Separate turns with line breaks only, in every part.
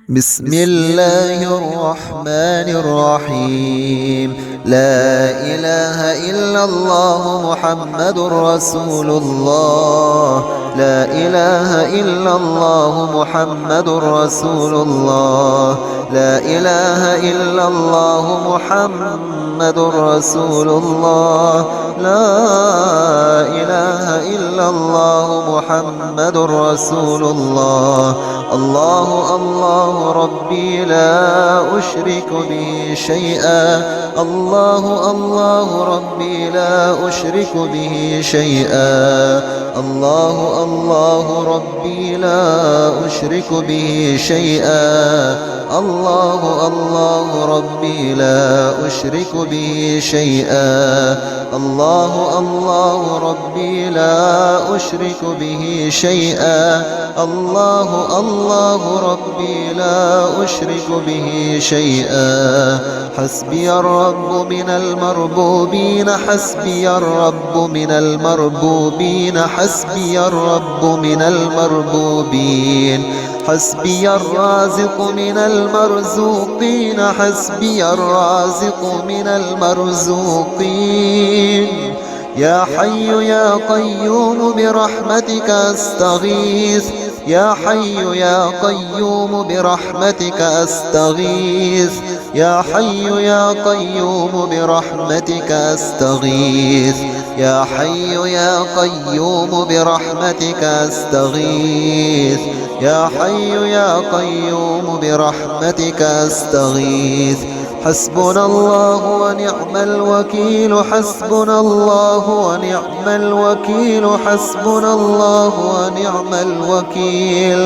بسم الله الرحمن الرحيم. لا إله إلا الله محمد رسول الله. لا إله إلا الله محمد رسول الله. لا إله إلا الله محمد رسول الله. لا إله إلا الله محمد رسول الله. الله الله ربي لا أشرك به شيئا. الله الله ربي لا أشرك به شيئا. الله الله ربي لا أشرك به شيئا. الله الله ربي لا أشرك به شيئا. الله الله ربي لا أشرك به شيئا. الله الله ربي لا أشرك به شيئا. حسبي الرب من المربوبين. حسبي الرب من المربوبين. حسبي الرب من المربوبين. حسبي الرازق من المرزوقين. حسبي الرازق من المرزوقين. يا حي يا قيوم برحمتك أستغيث. يا حي يا قيوم برحمتك أستغيث. يا حي يا قيوم برحمتك أستغيث. يا حي يا قيوم برحمتك أستغيث. يا حي يا قيوم برحمتك أستغيث. حسبنا الله ونعم الوكيل. حسبنا الله ونعم الوكيل. حسبنا الله ونعم الوكيل.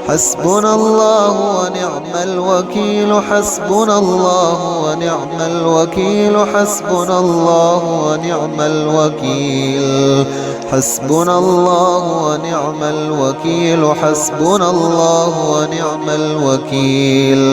حسبنا الله ونعم الوكيل. حسبنا الله ونعم الوكيل. حسبنا الله ونعم الوكيل. حسبنا الله ونعم الوكيل. حسبنا الله ونعم الوكيل.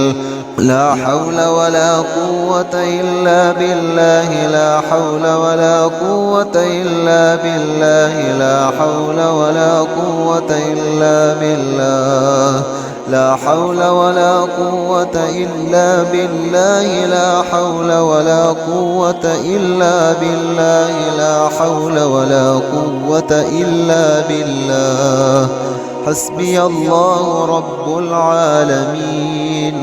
لا حول ولا قوة إلا بالله. لا حول ولا قوة إلا بالله. لا حول ولا قوة إلا بالله. لا حول ولا قوة إلا بالله. لا حول ولا قوة إلا بالله. لا حول ولا قوة إلا بالله. حسبي الله رب العالمين.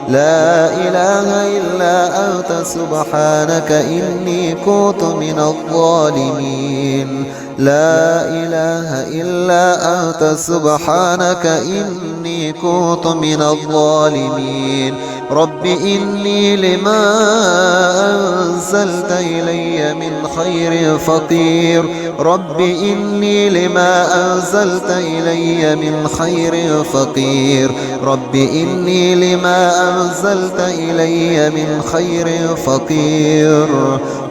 لا إله إلا أنت سبحانك إني كنت من الظالمين. لا إله إلا أنت سبحانك إني كنت من الظالمين. رب إني لما أنزلت إلي من خير فقير. رب إني لما أنزلت إلي من خير فقير. رب إني لما أنزلت إلي من خير فقير.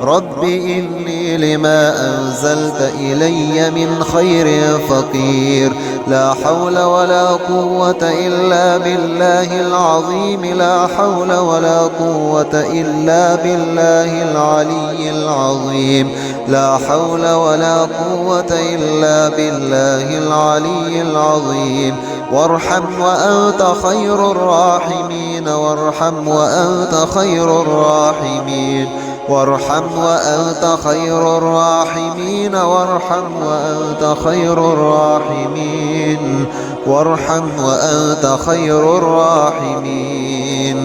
رب إني لما أنزلت إلي من خير فقير. لا حول ولا قوة إلا بالله العظيم. لا حول ولا قوة إلا بالله العلي العظيم. لا حول ولا قوة إلا بالله العلي العظيم. وارحم وأنت خير الراحمين. وارحم وأنت خير الراحمين. وارحم وأنت خير الراحمين. وارحم وأنت خير الراحمين. وارحم وأنت خير الراحمين.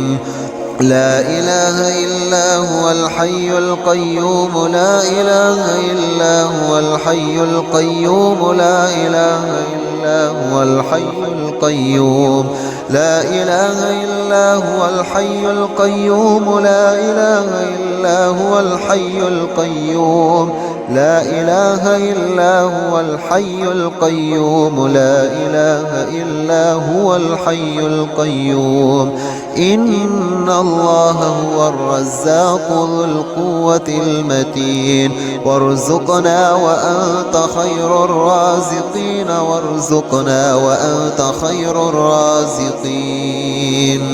لا إله إلا هو الحي القيوم. لا إله إلا هو الحي القيوم. لا إله إلا هو الحي القيوم. لا إله إلا هو الحي القيوم. لا إله إلا هو الحي القيوم. لا إله إلا هو الحي القيوم. لا إله إلا هو الحي القيوم. إن الله هو الرزاق ذو القوة المتين. وارزقنا وأنت خير الرازقين. وارزقنا وأنت خير الرازقين.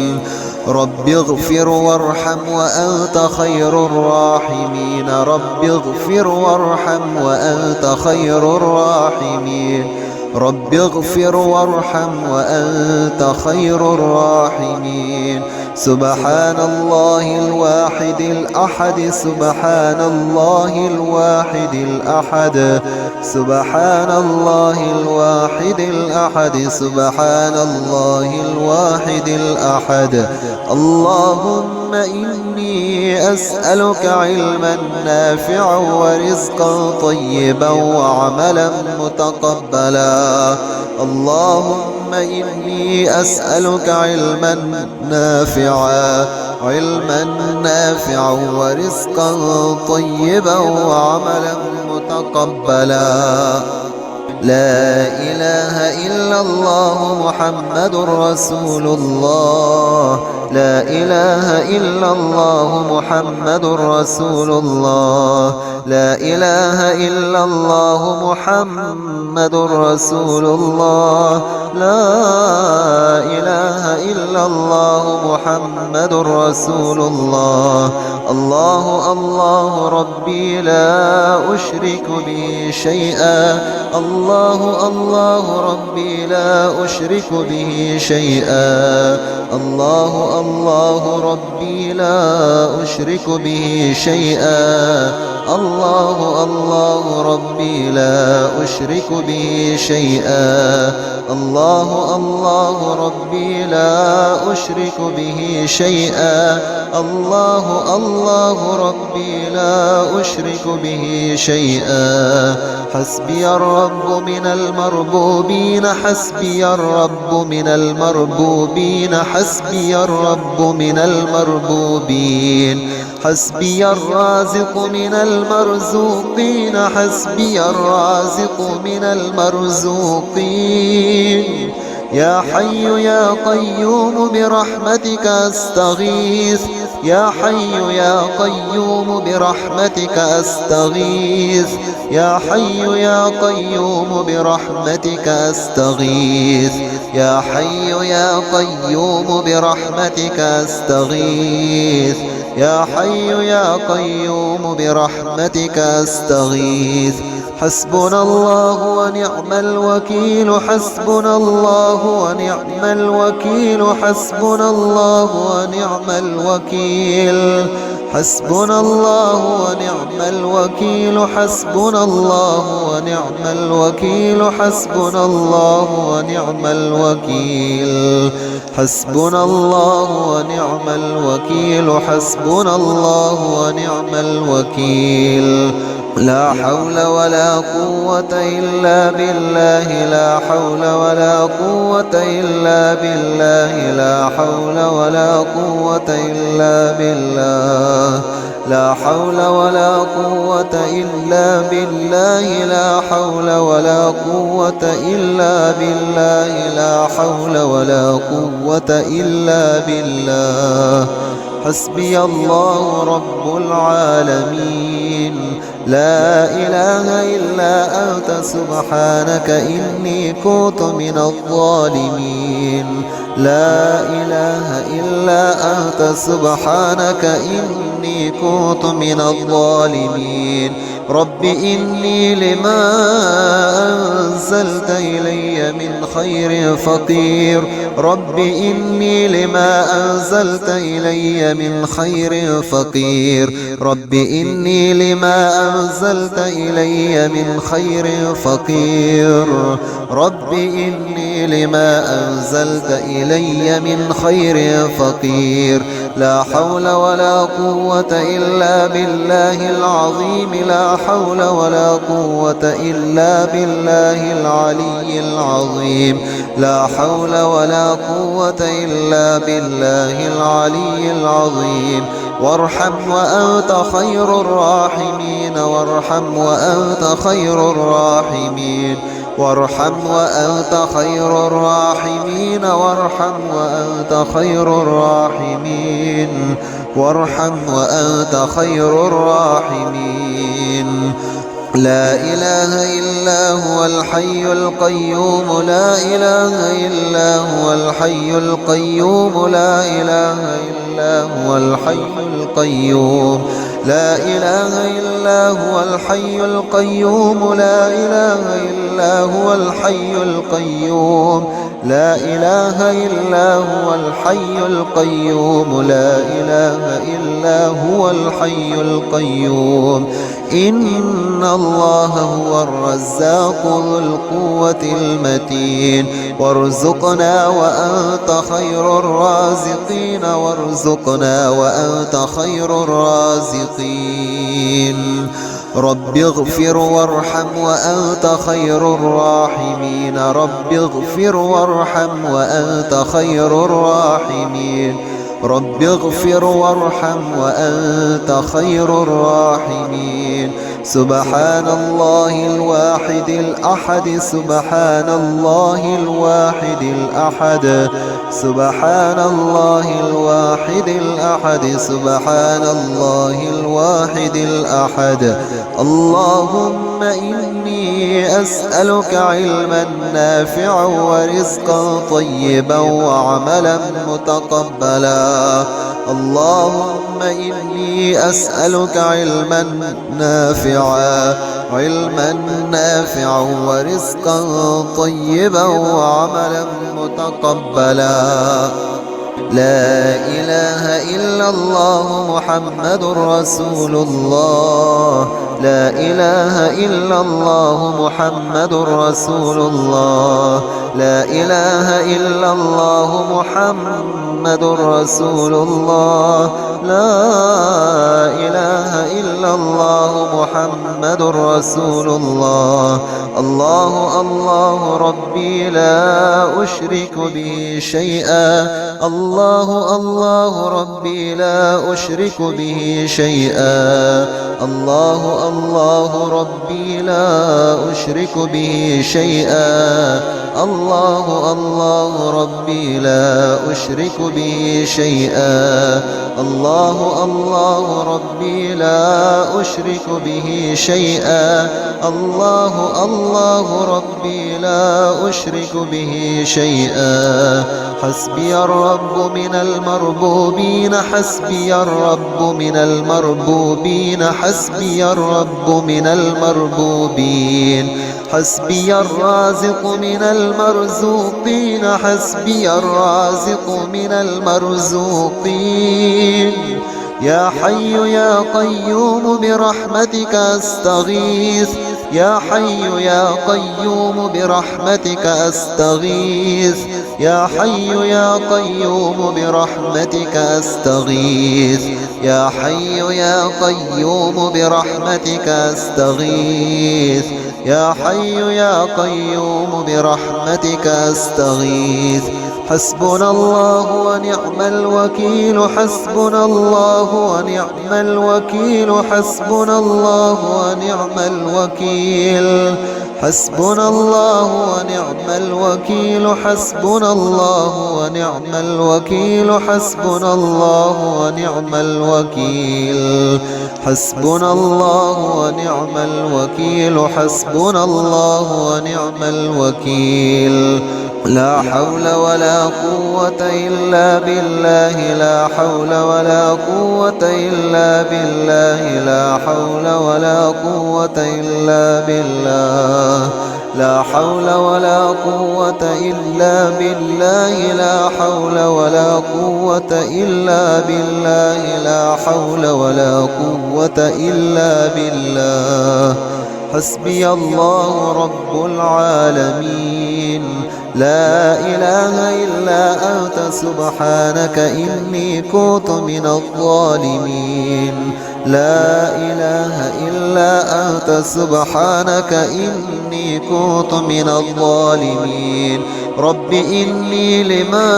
رب اغفر وارحم وأنت خير الراحمين. رب اغفر وارحم وأنت خير الراحمين. رب اغفر وارحم وأنت خير الراحمين. سبحان الله الواحد الأحد، سبحان الله الواحد الأحد، سبحان الله الواحد الأحد، سبحان الله الواحد الأحد. اللهم إني أسألك علما نافعا ورزقا طيبا وعملا متقبلا. اللهم إني أسألك علما نافعا ورزقا طيبا وعملا متقبلا. لا إله إلا الله محمد رسول الله. لا إله إلا الله محمد رسول الله. لا إله إلا الله محمد رسول الله. لا إله إلا الله محمد رسول الله. الله الله ربي لا أشرك به شيئا. الله الله ربي لا أشرك به شيئا. الله الله ربي لا أشرك به شيئا. الله الله ربي لا أشرك به شيئا. الله الله ربي لا أشرك به شيئا. الله الله ربي لا أشرك به شيئا. حسبي الرب من المربوبين، حسبي الرب من المربوبين، حسبي الرب من المربوبين. حسبي الرازق من المرزوقين، حسبي الرازق من المرزوقين. يا حي يا قيوم برحمتك أستغيث. يا حي يا قيوم برحمتك أستغيث. يا حي يا قيوم برحمتك أستغيث. يا حي يا قيوم برحمتك أستغيث. يا حي يا قيوم برحمتك أستغيث. حسبنا الله ونعم الوكيل، حسبنا الله ونعم الوكيل، حسبنا الله ونعم الوكيل. حسبنا الله ونعم الوكيل، حسبنا الله ونعم الوكيل، حسبنا الله ونعم الوكيل. حسبنا الله ونعم الوكيل، حسبنا الله ونعم الوكيل. لا حول ولا قوة إلا بالله. لا حول ولا قوة إلا بالله. لا حول ولا قوة إلا بالله. لا حول ولا قوة إلا بالله. لا حول ولا قوة إلا بالله. لا حول ولا قوة إلا بالله. حسبي الله رب العالمين. لا إله إلا أنت سبحانك إني كنت من الظالمين. لا إله إلا أنت سبحانك إني كنت من الظالمين. رب إني لما أنزلت إلي من خير فقير. رب إني لما أنزلت إلي من خير فقير. رب إني لما أنزلت إلي من خير فقير. رب إني لما أنزلت إلي من خير فقير. لا حول ولا قوة إلا بالله العظيم. لا حول ولا قوة إلا بالله العلي العظيم. لا حول ولا قوة إلا بالله العلي العظيم. وارحم وأنت خير الراحمين. وارحم وأنت خير الراحمين. وارحم وأنت خير الراحمين. وارحم وأنت خير الراحمين. وارحم وأنت خير الراحمين. لا إله إلا هو الحي القيوم. لا إله إلا هو الحي القيوم. لا إله إلا هو الحي القيوم. لا إله إلا هو الحي القيوم لا إله إلا هو الحي القيوم لا إله إلا هو الحي القيوم لا إله إلا هو الحي القيوم إن الله هو الرزاق ذو القوة المتين وارزقنا وأنت خير الرازقين وارزقنا وأنت خير الرازقين رب اغفر وارحم وأنت خير الراحمين رب اغفر وارحم وأنت خير الراحمين رب اغفر وارحم وأنت خير الراحمين سبحان الله الواحد الأحد سبحان الله الواحد الأحد سبحان الله الواحد الأحد سبحان الله الواحد الأحد اللهم إني أسألك علما نافعا ورزقا طيبا وعملا متقبلا اللهم إني أسألك علما نافعا ورزقا طيبا وعملا متقبلا لا إله إلا الله محمد رسول الله لا إله إلا الله محمد رسول الله لا إله إلا الله محمد رسول الله لا إله إلا الله محمد رسول الله الله الله ربي لا أشرك به شيئا الله الله ربي لا أشرك به شيئا الله الله ربي لا أشرك به شيئا الله الله ربي لا أشرك به شيئا الله الله ربي لا أشرك به شيئا الله الله ربي لا أشرك به شيئا حسبي الرب من المربوبين حسبي الرب من المربوبين حسبي الرب من المربوبين حسبي الرازق من المرزوقين حسبي الرازق من المرزوقين يا حي يا قيوم برحمتك أستغيث يا حي يا قيوم برحمتك أستغيث يا حي يا قيوم برحمتك أستغيث يا حي يا قيوم برحمتك أستغيث يا حي يا قيوم برحمتك أستغيث حسبنا الله ونعم الوكيل حسبنا الله ونعم الوكيل حسبنا الله ونعم الوكيل حسبنا الله ونعم الوكيل حسبنا الله ونعم الوكيل حسبنا الله ونعم الوكيل حسبنا الله ونعم الوكيل حسبنا الله ونعم الوكيل لا حول ولا قوة إلا بالله لا حول ولا قوة إلا بالله لا حول ولا قوة إلا بالله لا حول ولا قوة إلا بالله لا حول ولا قوة إلا بالله لا حول ولا قوة إلا بالله حسبي الله رب العالمين لا إله إلا أنت سبحانك إني كنت من الظالمين لا إله إلا أنت سبحانك إني كنت من الظالمين رب إني لما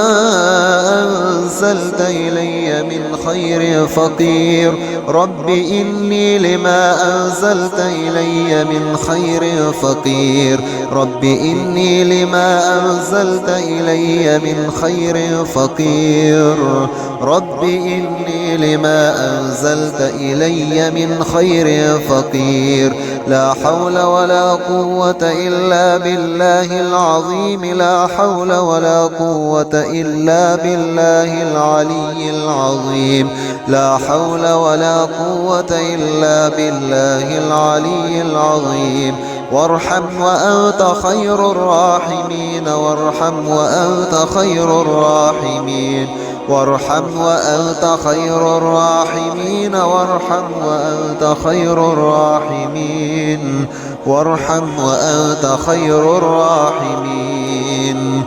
أنزلت إلي من خير فقير رب إني لما أنزلت إلي من خير فقير رب إني لما أنزلت إلي من خير فقير رب إني لما أنزلت إلي من خير فقير لا حول ولا قوة إلا بالله العظيم لا حول ولا قوة إلا بالله العلي العظيم لا حول ولا قوة إلا بالله العلي العظيم وارحم وأنت خير الراحمين وارحم وأنت خير الراحمين وارحم وأنت خير الراحمين وارحم وأنت خير الراحمين وارحم وأنت خير الراحمين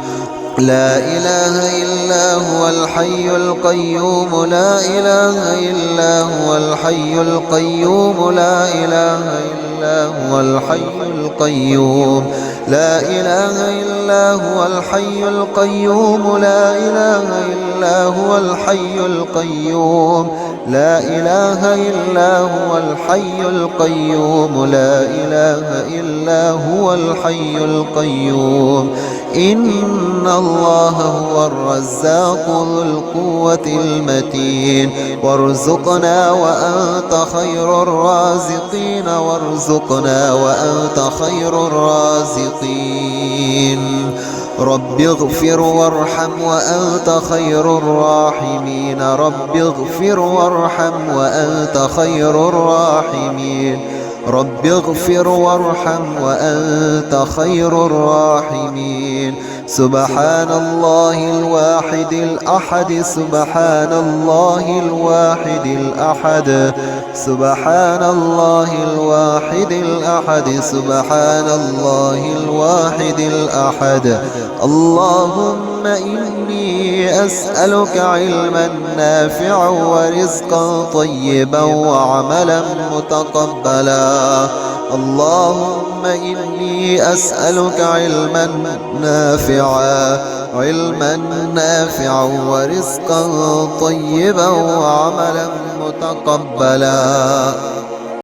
لا إله إلا هو الحي القيوم لا إله إلا هو الحي القيوم لا إله إلا هو الحي القيوم لا إله إلا هو الحي القيوم لا إله إلا هو الحي القيوم لا إله إلا هو الحي القيوم لا إله إلا هو الحي القيوم إن الله هو الرزاق ذو القوة المتين وارزقنا وأنت خير الرازقين وارزقنا وأنت خير الرازقين رب اغفر وارحم وأنت خير الراحمين رب اغفر وارحم وأنت خير الراحمين رب اغفر وارحم وأنت خير الراحمين سبحان الله الواحد الأحد سبحان الله الواحد الأحد سبحان الله الواحد الأحد سبحان الله الواحد الأحد اللهم إني أسألك علما نافعا ورزقا طيبا وعملا متقبلا اللهم إني أسألك علما نافعا ورزقا طيبا وعملا متقبلا